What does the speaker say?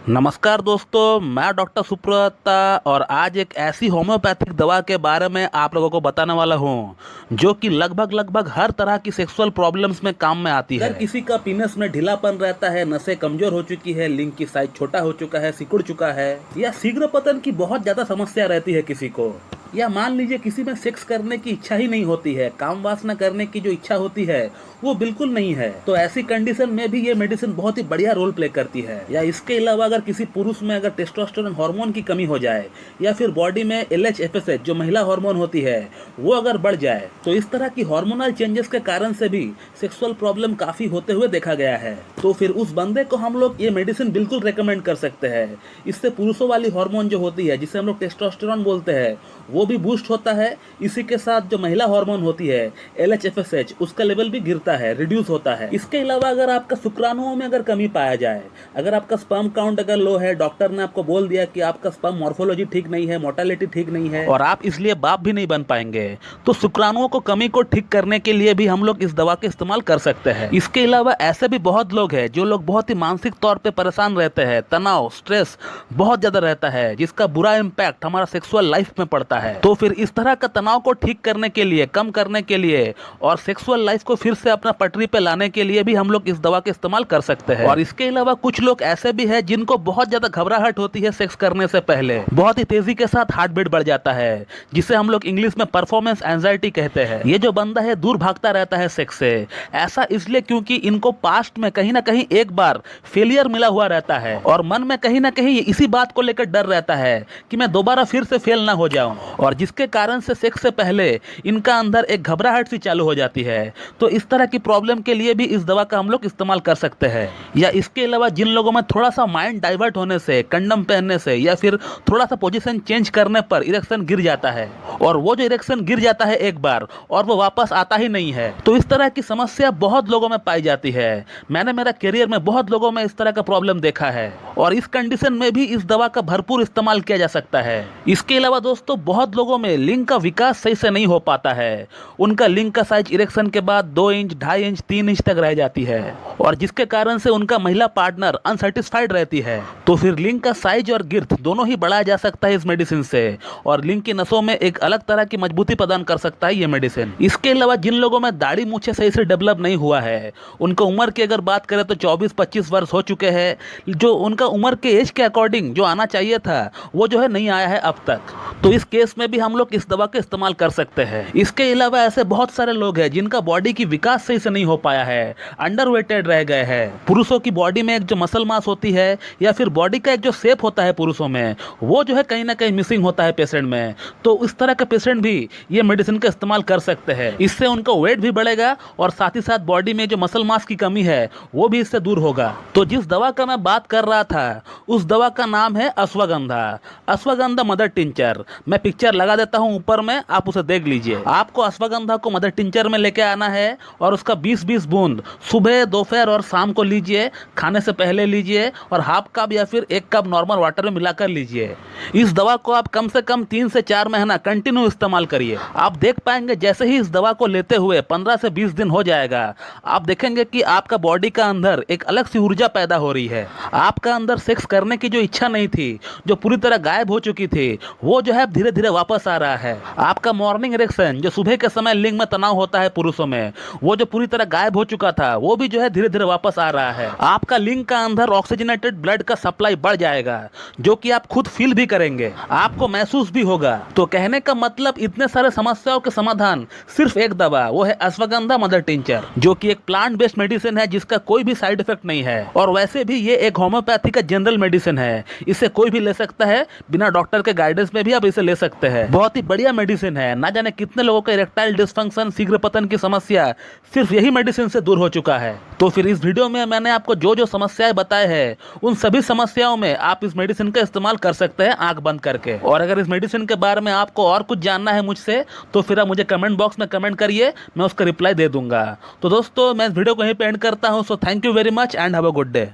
नमस्कार दोस्तों, मैं डॉक्टर सुप्रता और आज एक ऐसी होम्योपैथिक दवा के बारे में आप लोगों को बताने वाला हूं जो कि लगभग हर तरह की सेक्सुअल प्रॉब्लम्स में काम में आती है। अगर किसी का पीनस में ढीलापन रहता है, नसें कमजोर हो चुकी है, लिंग की साइज छोटा हो चुका है, सिकुड़ चुका है, या शीघ्र पतन की बहुत ज्यादा समस्या रहती है किसी को, या मान लीजिए किसी में सेक्स करने की इच्छा ही नहीं होती है, काम वासना करने की जो इच्छा होती है वो बिल्कुल नहीं है, तो ऐसी कंडीशन में भी ये मेडिसिन बहुत ही बढ़िया रोल प्ले करती है। या इसके अलावा अगर किसी पुरुष में अगर टेस्टोस्टेरोन हार्मोन की कमी हो जाए या फिर बॉडी में LH-FSH जो महिला हार्मोन होती है वो अगर बढ़ जाए, तो इस तरह की हार्मोनल चेंजेस के कारण से भी सेक्सुअल प्रॉब्लम काफी होते हुए देखा गया है। तो फिर उस बंदे को हम लोग ये मेडिसिन बिल्कुल रेकमेंड कर सकते हैं। इससे पुरुषों वाली हार्मोन जो होती है जिसे हम लोग टेस्टोस्टेरोन बोलते हैं वो भी बूस्ट होता है। इसी के साथ जो महिला हार्मोन होती है LH-FSH उसका लेवल भी गिरता है, रिड्यूस होता है। इसके अलावा अगर आपका शुक्राणुओं में अगर कमी पाया जाए, अगर आपका स्पर्म काउंट अगर लो है, डॉक्टर ने आपको बोल दिया कि आपका स्पर्म मॉर्फोलॉजी ठीक नहीं है, मोर्टेलिटी ठीक नहीं है और आप इसलिए बाप भी नहीं बन पाएंगे, तो शुक्राणुओं को कमी को ठीक करने के लिए भी हम लोग इस दवा का इस्तेमाल कर सकते हैं। इसके अलावा ऐसे भी बहुत लोग हैं जो लोग बहुत ही मानसिक तौर पे परेशान रहते हैं, तनाव स्ट्रेस बहुत ज्यादा रहता है जिसका बुरा इम्पैक्ट हमारा सेक्सुअल लाइफ में पड़ता है। तो फिर इस तरह का तनाव को ठीक करने के लिए, कम करने के लिए और सेक्सुअल लाइफ को फिर से अपना पटरी पे लाने के लिए भी हम लोग इस दवा का इस्तेमाल कर सकते हैं। और इसके अलावा कुछ लोग ऐसे भी हैं जिनको बहुत ज्यादा घबराहट होती है सेक्स करने से पहले, बहुत ही तेजी के साथ हार्ट बीट बढ़ जाता है, जिसे हम लोग इंग्लिश में परफॉर्मेंस एंजाइटी कहते हैं। ये जो बंदा है दूर भागता रहता है सेक्स से, ऐसा इसलिए क्योंकि इनको पास्ट में कहीं ना कहीं एक बार फेलियर मिला हुआ रहता है और मन में कहीं ना कहीं इसी बात को लेकर डर रहता है कि मैं दोबारा फिर से फेल ना हो जाऊं, और जिसके कारण से सेक्स से पहले इनका अंदर एक घबराहट सी चालू हो जाती है। तो इस तरह की प्रॉब्लम के लिए भी इस दवा का हम लोग इस्तेमाल कर सकते हैं। या इसके अलावा जिन लोगों में थोड़ा सा माइंड डाइवर्ट होने से, कंडम पहनने से या फिर थोड़ा सा पोजीशन चेंज करने पर इरेक्शन गिर जाता है, और वो जो इरेक्शन गिर जाता है एक बार और वो वापस आता ही नहीं है, तो इस तरह की समस्या बहुत लोगों में पाई जाती है। मैंने मेरा करियर में बहुत लोगों में इस तरह का प्रॉब्लम देखा है और इस कंडीशन में भी इस दवा का भरपूर इस्तेमाल किया जा सकता है। इसके अलावा दोस्तों बहुत लोगों में लिंग का विकास सही से नहीं हो पाता है। उनका लिंग का साइज इरेक्शन के बाद 2 इंच, 2.5 इंच, 3 इंच तक रह जाती है और जिसके कारण से उनका महिला पार्टनर अनसेटिस्फाइड रहती है। तो फिर लिंग का साइज और गिर्थ दोनों ही बढ़ाया जा सकता है इस मेडिसिन से, और लिंग की नसों में एक अलग तरह की मजबूती प्रदान कर सकता है ये मेडिसिन। इसके अलावा जिन लोगों में दाढ़ी मूछें सही से डेवलप नहीं हुआ है, उनका उम्र की अगर बात करें तो 24-25 वर्ष हो चुके हैं, जो उनका उम्र के एज के अकॉर्डिंग जो आना चाहिए था वो जो है नहीं आया है अब तक, तो इस केस में भी हम लोग इस दवा का इस्तेमाल कर सकते हैं। इसके अलावा ऐसे बहुत सारे लोग हैं जिनका बॉडी की विकास सही से नहीं हो पाया है, अंडरवेटेड रह गए हैं। पुरुषों की बॉडी में एक जो मसल मास होती है या फिर बॉडी का एक जो शेप होता है पुरुषों में, वो जो है कहीं ना कहीं मिसिंग होता है पेशेंट में, तो इस तरह के पेशेंट भी ये मेडिसिन का इस्तेमाल कर सकते हैं। इससे उनका वेट भी बढ़ेगा और साथ ही साथ बॉडी में जो मसल मास की कमी है वो भी इससे दूर होगा। तो जिस दवा का मैं बात कर रहा था उस दवा का नाम है अश्वगंधा, अश्वगंधा मदर टिंचर। मैं पिक्चर लगा देता हूं ऊपर में, आप उसे देख लीजिए। आपको अश्वगंधा को मदर टिंचर में लेके आना है और उसका 20-20 बूंद सुबह, दोपहर और शाम को लीजिए, खाने से पहले लीजिए, और हाफ कप या फिर 1 कप नॉर्मल वाटर में मिलाकर लीजिए। इस दवा को आप कम से कम 3 से 4 महीना कंटिन्यू इस्तेमाल करिए। आप देख पाएंगे जैसे ही इस दवा को लेते हुए 15 से 20 दिन हो जाएगा, आप देखेंगे कि आपका बॉडी का अंदर एक अलग सी ऊर्जा पैदा हो रही है। आपका अंदर सेक्स करने की जो इच्छा नहीं थी, जो पूरी तरह गायब हो चुकी थी, वो जो है धीरे धीरे वापस आ रहा है। आपका मॉर्निंग इरेक्शन जो सुबह के समय लिंग में तनाव होता है पुरुषों में, वो जो पूरी तरह गायब हो चुका था, वो भी जो है धीरे धीरे वापस आ रहा है। आपका लिंग का अंदर ऑक्सीजनेटेड ब्लड का सप्लाई बढ़ जाएगा, जो कि आप खुद फील भी करेंगे, आपको महसूस भी होगा। तो कहने का मतलब इतने सारे समस्याओं के समाधान सिर्फ एक दवा, वो है अश्वगंधा मदर टिंचर, जो कि एक प्लांट बेस्ड मेडिसिन है जिसका कोई भी साइड इफेक्ट नहीं है। और वैसे भी ये एक होम्योपैथी का जनरल मेडिसिन है, इसे कोई भी ले सकता है, बिना डॉक्टर के गाइडेंस में भी आप इसे ले सकते हैं। बहुत ही बढ़िया मेडिसिन है। ना जाने कितने लोगों का इरेक्टाइल डिसफंक्शन, शीघ्र पतन की समस्या सिर्फ यही मेडिसिन से दूर हो चुका है। तो फिर इस वीडियो में मैंने आपको जो जो समस्याएं बताए हैं, उन सभी समस्याओं में आप इस मेडिसिन का इस्तेमाल कर सकते हैं आंख बंद करके। और अगर इस मेडिसिन के बारे में आपको और कुछ जानना है मुझसे, तो फिर आप मुझे कमेंट बॉक्स में कमेंट करिए, मैं उसका रिप्लाई दे दूंगा। तो दोस्तों मैं इस वीडियो को यहीं पे एंड करता हूं। So thank you very much and have a good day.